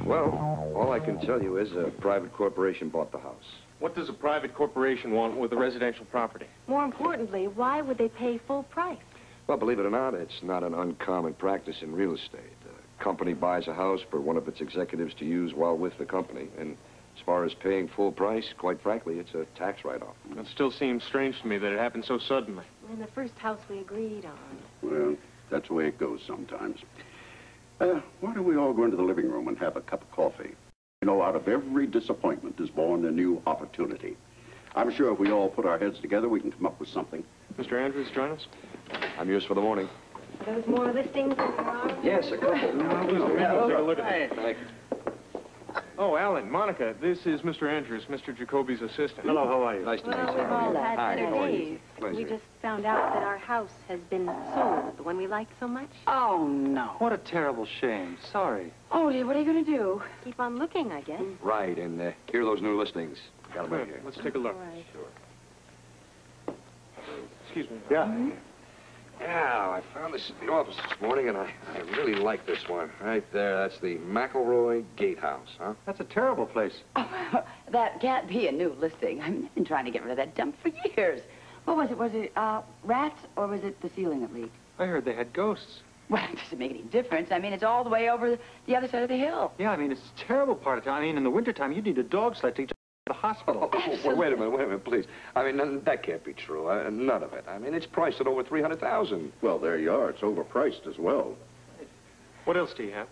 Well, all I can tell you is a private corporation bought the house. What does a private corporation want with a residential property? More importantly, why would they pay full price? Well, believe it or not, it's not an uncommon practice in real estate. A company buys a house for one of its executives to use while with the company. And as far as paying full price, quite frankly, it's a tax write-off. It still seems strange to me that it happened so suddenly. In the first house we agreed on. Well, that's the way it goes sometimes. Why don't we all go into the living room and have a cup of coffee? You know, out of every disappointment is born a new opportunity. I'm sure if we all put our heads together, we can come up with something. Mr. Andrews, join us. I'm yours for the morning. Are those more listings? Yes, a couple. Thank you. Oh, Alan, Monica, this is Mr. Andrews, Mr. Jacoby's assistant. Hello, how are you? Nice to meet you. Well, we've all had Hi, better how are you? days. Pleasure. We just found out that our house has been sold, the one we liked so much. Oh, no. What a terrible shame. Sorry. Oh, dear, what are you going to do? Keep on looking, I guess. Right, and here are those new listings. Got them right here. Let's take a look. All right. Excuse me. Yeah. Yeah, I found this at the office this morning, and I really like this one. Right there, that's the McElroy Gatehouse, huh? That's a terrible place. Oh, that can't be a new listing. I've been trying to get rid of that dump for years. What was it? Was it rats, or was it the ceiling that leaked? I heard they had ghosts. Well, it doesn't make any difference. I mean, it's all the way over the other side of the hill. Yeah, I mean, it's a terrible part of town. I mean, in the wintertime, you need a dog sled to get to the hospital. Oh, wait a minute, please. I mean, that can't be true. None of it. I mean, it's priced at over $300,000. Well, there you are. It's overpriced as well. What else do you have?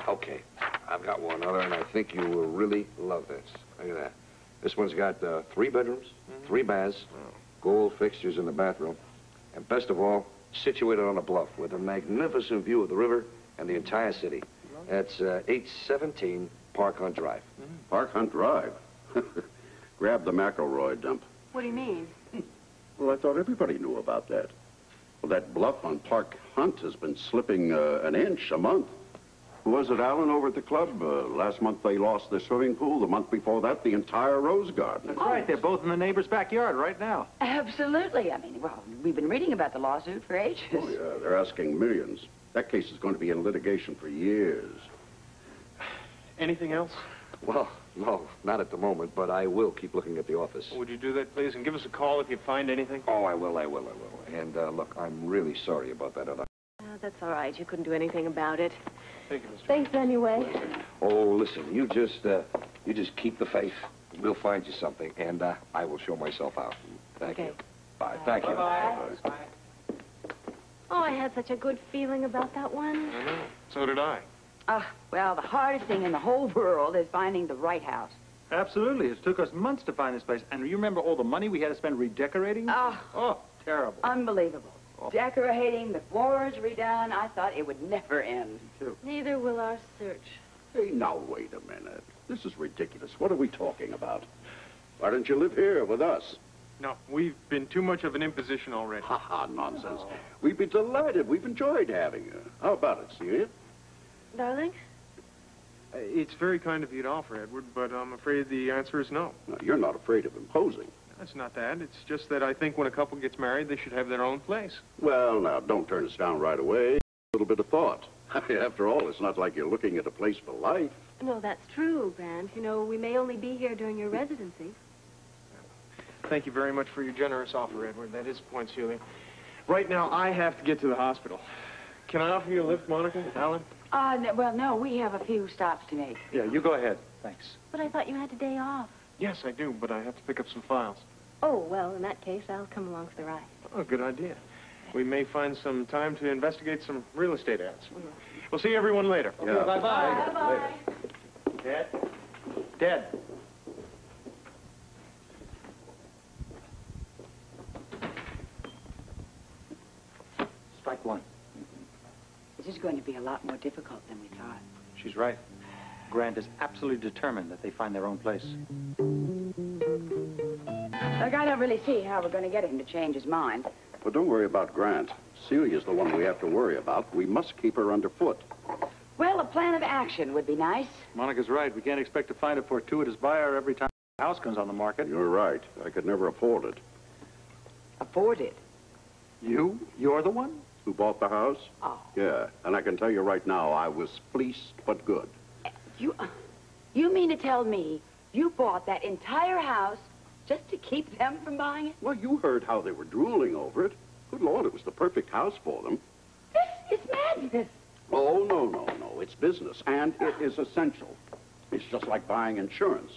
Okay, I've got one other, and I think you will really love this. Look at that. This one's got 3 bedrooms, 3 baths, gold fixtures in the bathroom, and best of all, situated on a bluff with a magnificent view of the river and the entire city. That's 817 Park Hunt Drive. Park Hunt Drive. Grab the McElroy dump. What do you mean? Well, I thought everybody knew about that. Well, that bluff on Park Hunt has been slipping an inch a month. Who was it, Alan, over at the club? Last month they lost their swimming pool. The month before that, the entire rose garden. That's right. They're both in the neighbor's backyard right now. Absolutely. I mean, well, we've been reading about the lawsuit for ages. Oh, yeah, they're asking millions. That case is going to be in litigation for years. Anything else? Well, no, not at the moment, but I will keep looking at the office. Would you do that, please? And give us a call if you find anything. Oh, I will. And, look, I'm really sorry about that other... That's all right. You couldn't do anything about it. Thank you, Mr. Thanks anyway. Oh, listen, you just keep the faith. We'll find you something, and I will show myself out. Thank you. Bye. Thank you. Bye. Oh, I had such a good feeling about that one. I know. So did I. Well, the hardest thing in the whole world is finding the right house. Absolutely. It took us months to find this place. And you remember all the money we had to spend redecorating? Oh, terrible. Unbelievable. Oh. Decorating, the floors redone. I thought it would never end. Neither will our search. Hey, now, wait a minute. This is ridiculous. What are we talking about? Why don't you live here with us? No, we've been too much of an imposition already. Ha-ha, nonsense. We'd be delighted. We've enjoyed having you. How about it, Celia? Darling? It's very kind of you to offer, Edward, but I'm afraid the answer is no. No, you're not afraid of imposing. It's not that. It's just that I think when a couple gets married, they should have their own place. Well, now, don't turn us down right away. A little bit of thought. After all, it's not like you're looking at a place for life. No, that's true, Grant. You know, we may only be here during your residency. Thank you very much for your generous offer, Edward. That is a point, Celia. Right now, I have to get to the hospital. Can I offer you a lift, Monica? Alan? No, we have a few stops to make. Yeah, you go ahead. Thanks. But I thought you had a day off. Yes, I do, but I have to pick up some files. Oh, well, in that case, I'll come along for the ride. Oh, good idea. We may find some time to investigate some real estate ads. We'll see everyone later. Okay, bye-bye. Bye-bye. Dad? Dad? Strike one. This is going to be a lot more difficult than we thought. She's right. Grant is absolutely determined that they find their own place. Look, I don't really see how we're going to get him to change his mind. But don't worry about Grant. Celia's the one we have to worry about. We must keep her underfoot. Well, a plan of action would be nice. Monica's right. We can't expect to find a fortuitous buyer every time a house comes on the market. You're right. I could never afford it. Afford it? You? You're the one? Who bought the house? Oh. Yeah, and I can tell you right now, I was fleeced but good. You You mean to tell me you bought that entire house just to keep them from buying it? Well, you heard how they were drooling over it. Good Lord, it was the perfect house for them. This is madness. Oh, no. It's business, and it is essential. It's just like buying insurance.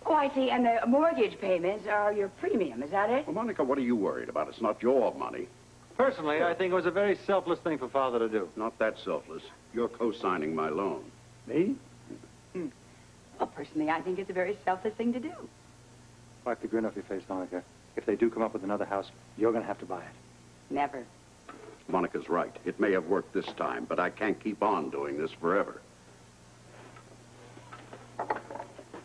Oh, I see. And the mortgage payments are your premium, is that it? Well, Monica, what are you worried about? It's not your money. Personally, I think it was a very selfless thing for Father to do. Not that selfless. You're co-signing my loan. Me? Well, personally, I think it's a very selfless thing to do. Wipe the grin off your face, Monica. If they do come up with another house, you're going to have to buy it. Never. Monica's right. It may have worked this time, but I can't keep on doing this forever.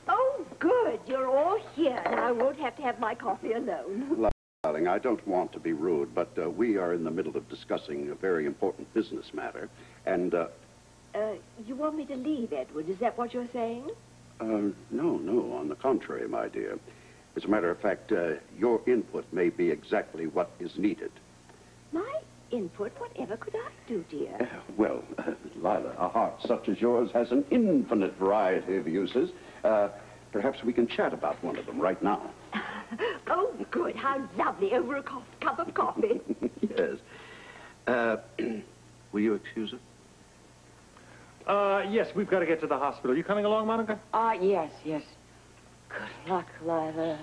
Oh, good. You're all here. Now I won't have to have my coffee alone. Darling, I don't want to be rude, but we are in the middle of discussing a very important business matter, and, You want me to leave, Edward? Is that what you're saying? no, on the contrary, my dear. As a matter of fact, your input may be exactly what is needed. My input? Whatever could I do, dear? Well, Lila, a heart such as yours has an infinite variety of uses. Perhaps we can chat about one of them right now. Oh, good. How lovely. Over a cup of coffee. Yes. Will you excuse it? Yes, we've got to get to the hospital. You coming along, Monica? Yes. Good luck, Lila.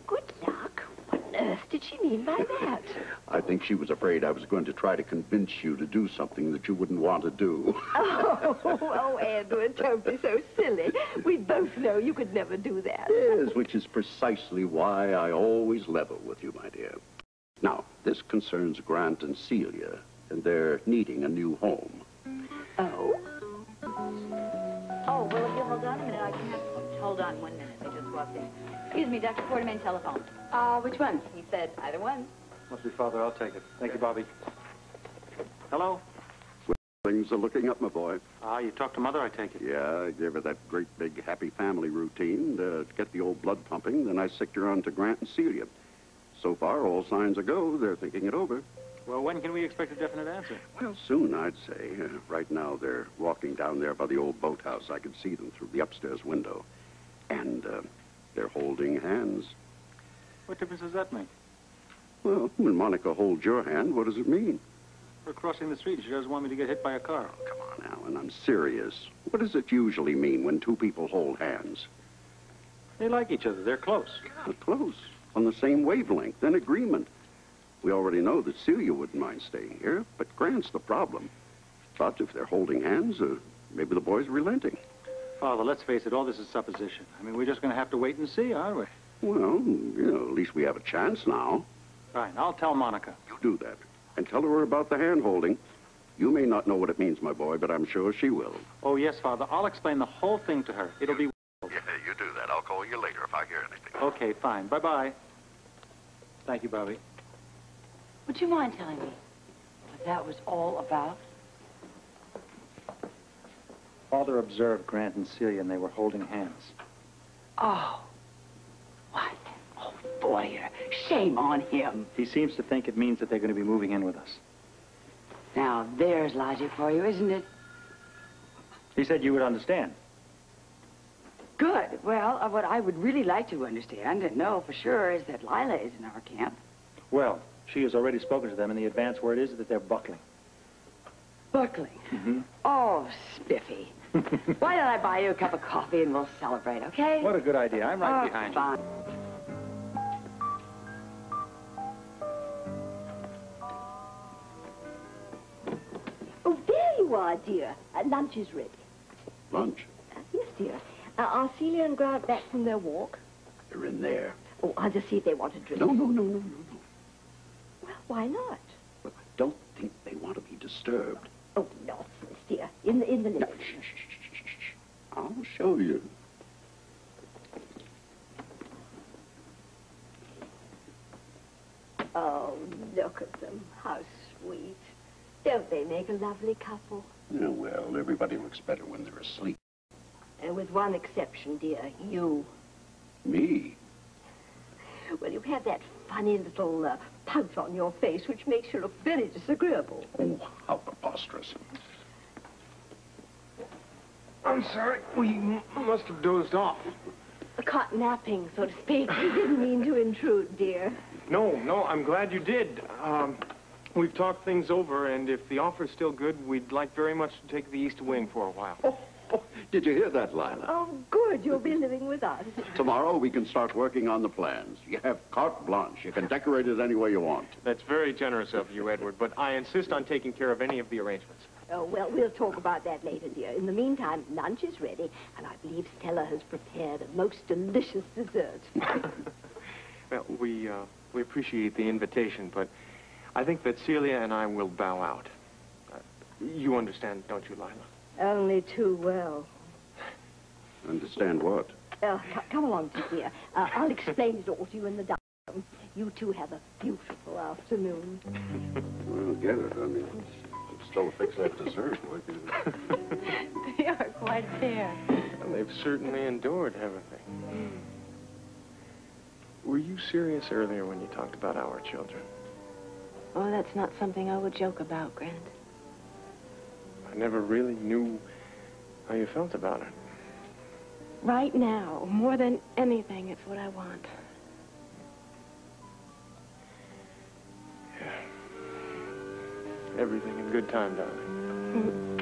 Good luck? What on earth did she mean by that? I think she was afraid I was going to try to convince you to do something that you wouldn't want to do. Oh, Edward, don't be so silly. We both know you could never do that. Yes, which is precisely why I always level with you, my dear. Now, this concerns Grant and Celia, and they're needing a new home. Oh? Oh, well, if you'll hold on a minute, I can have... Hold on 1 minute. They just walked in. Excuse me, Dr. Quartermain, telephone. Which one? He said either one. Must be Father. I'll take it. Thank you, Bobby. Hello? Things are looking up, my boy. You talked to Mother, I take it. Yeah, I gave her that great big happy family routine to get the old blood pumping. Then I sicked her on to Grant and Celia. So far, all signs are go. They're thinking it over. Well, when can we expect a definite answer? Well, soon, I'd say. Right now, they're walking down there by the old boathouse. I can see them through the upstairs window. And they're holding hands. What difference does that make? Well, when Monica holds your hand, what does it mean? We're crossing the street. She doesn't want me to get hit by a car. Come on, Alan, I'm serious. What does it usually mean when two people hold hands? They like each other. They're close. Yeah, close. On the same wavelength, in agreement. We already know that Celia wouldn't mind staying here, but Grant's the problem. But if they're holding hands, maybe the boy's relenting. Father, let's face it, all this is supposition. I mean, we're just going to have to wait and see, aren't we? Well, at least we have a chance now. Fine, I'll tell Monica. You do that. And tell her about the hand-holding. You may not know what it means, my boy, but I'm sure she will. Oh, yes, Father. I'll explain the whole thing to her. It'll be... Yeah, you do that. I'll call you later if I hear anything. Okay, fine. Bye-bye. Thank you, Bobby. Would you mind telling me what that was all about? Father observed Grant and Celia, and they were holding hands. Oh. What? Oh, boy, shame on him. He seems to think it means that they're going to be moving in with us. Now, there's logic for you, isn't it? He said you would understand. Good. Well, what I would really like to understand and know for sure is that Lila is in our camp. Well, she has already spoken to them, and the advance word is that they're buckling. Buckling? Mm-hmm. Oh, spiffy. Why don't I buy you a cup of coffee and we'll celebrate, okay? What a good idea. I'm right behind fine. Oh, there you are, dear. Lunch is ready. Lunch? Yes, dear. Are Celia and Grant back from their walk? They're in there. Oh, I'll just see if they want a drink. No. Well, why not? Well, I don't think they want to be disturbed. Oh, nonsense, dear. In the living No, room. shh. I'll show you. Oh, look at them. How sweet. Don't they make a lovely couple? Yeah, well, everybody looks better when they're asleep. And with one exception, dear, you. Me? Well, you have that funny little pout on your face, which makes you look very disagreeable. Oh, how preposterous. I'm sorry. We must have dozed off. Caught napping, so to speak. We didn't mean to intrude, dear. No, I'm glad you did. We've talked things over, and if the offer's still good, we'd like very much to take the East Wing for a while. Oh, did you hear that, Lila? Oh, good. You'll be living with us. Tomorrow we can start working on the plans. You have carte blanche. You can decorate it any way you want. That's very generous of you, Edward, but I insist on taking care of any of the arrangements. Oh, well, we'll talk about that later, dear. In the meantime, lunch is ready, and I believe Stella has prepared a most delicious dessert. Well, we appreciate the invitation, but I think that Celia and I will bow out. You understand, don't you, Lila? Only too well. Understand what? Come along, dear. I'll explain it all to you in the dining room. You two have a beautiful afternoon. Well, get it. I mean, still fix that dessert, would you? They are quite fair. Well, they've certainly endured, haven't they? Were you serious earlier when you talked about our children? Oh, that's not something I would joke about, Grant. I never really knew how you felt about it. Right now, more than anything, it's what I want. Yeah. Everything in good time, darling.